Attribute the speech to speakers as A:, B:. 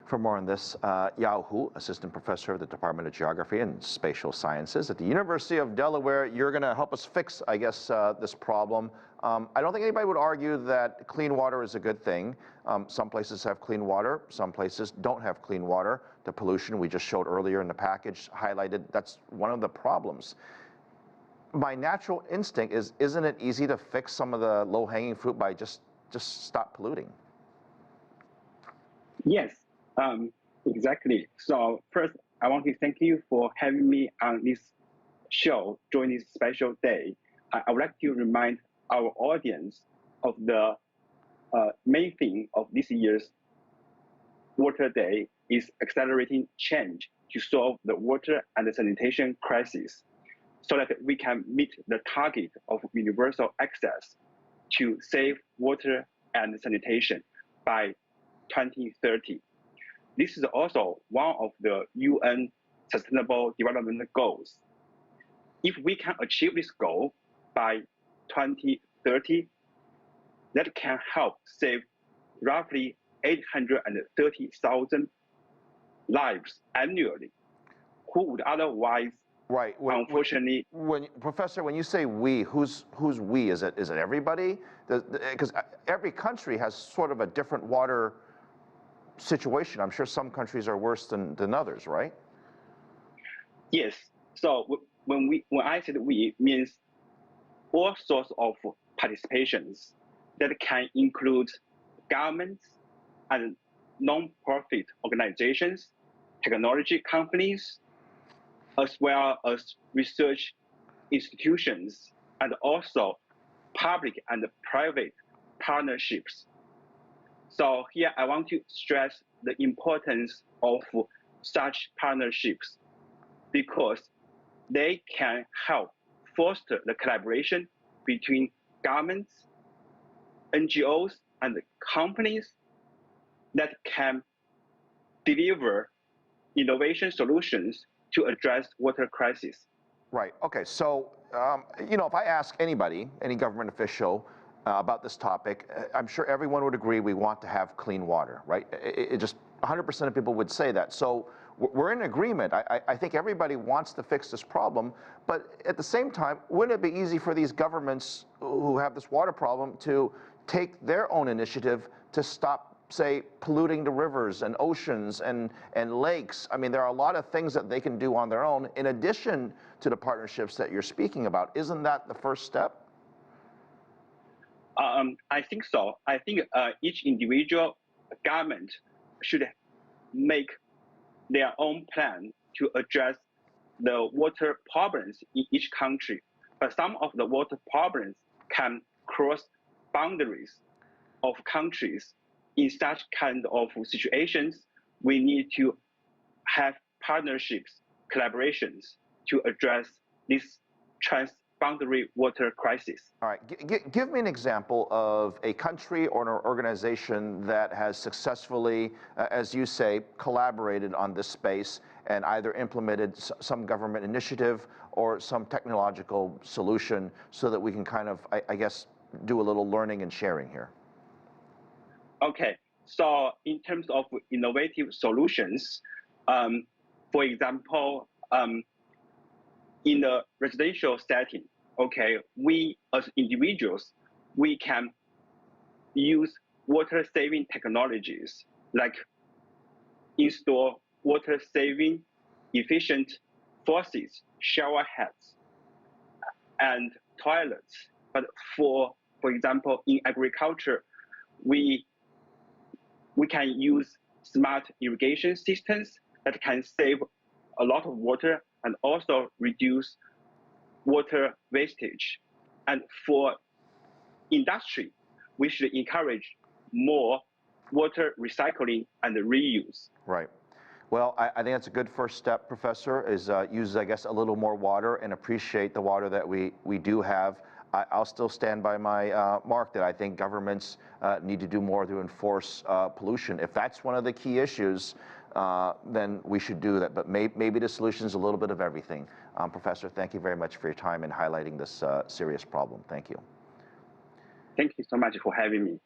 A: For more on this, Yao Hu, Assistant Professor of the Department of Geography and Spatial Sciences at the University of Delaware. You're going to help us fix, I guess, this problem. I don't think anybody would argue that clean water is a good thing. Some places have clean water, some places don't have clean water. The pollution we just showed earlier in the package highlighted, that's one of the problems. My natural instinct is, isn't it easy to fix some of the low-hanging fruit by just stop polluting?
B: Yes. Exactly. So first, I want to thank you for having me on this show during this special day. I would like to remind our audience of the main thing of this year's Water Day is accelerating change to solve the water and the sanitation crisis so that we can meet the target of universal access to safe water and sanitation by 2030. This is also one of the UN Sustainable Development Goals. If we can achieve this goal by 2030, that can help save roughly 830,000 lives annually, who would otherwise,
A: right.
B: Unfortunately.
A: Professor, when you say we, who's we? Is it everybody? Because every country has sort of a different water situation. I'm sure some countries are worse than others, right?
B: Yes. So when I said we, means all sorts of participations that can include governments and non-profit organizations, technology companies, as well as research institutions, and also public and private partnerships. So here I want to stress the importance of such partnerships because they can help foster the collaboration between governments, NGOs, and companies that can deliver innovation solutions to address water crisis.
A: Right. Okay. So, if I ask anybody, any government official, about this topic, I'm sure everyone would agree we want to have clean water, right? It just 100% of people would say that. So we're in agreement. I think everybody wants to fix this problem, but at the same time, wouldn't it be easy for these governments who have this water problem to take their own initiative to stop, say, polluting the rivers and oceans and lakes? I mean, there are a lot of things that they can do on their own in addition to the partnerships that you're speaking about. Isn't that the first step?
B: I think so. I think each individual government should make their own plan to address the water problems in each country. But some of the water problems can cross boundaries of countries. In such kind of situations, we need to have partnerships, collaborations to address this transboundary water crisis.
A: All right, give me an example of a country or an organization that has successfully, as you say, collaborated on this space and either implemented some government initiative or some technological solution so that we can kind of, I guess, do a little learning and sharing here.
B: Okay, so in terms of innovative solutions, for example, in a residential setting, okay, we as individuals, we can use water-saving technologies like install water-saving efficient faucets, shower heads, and toilets. But for example, in agriculture, we can use smart irrigation systems that can save a lot of water and also reduce water wastage. And for industry, we should encourage more water recycling and reuse.
A: Right. Well, I think that's a good first step, Professor, is use, I guess, a little more water and appreciate the water that we do have. I'll still stand by my mark that I think governments need to do more to enforce pollution. If that's one of the key issues, then we should do that. But maybe the solution is a little bit of everything. Professor, thank you very much for your time in highlighting this serious problem. Thank you.
B: Thank you so much for having me.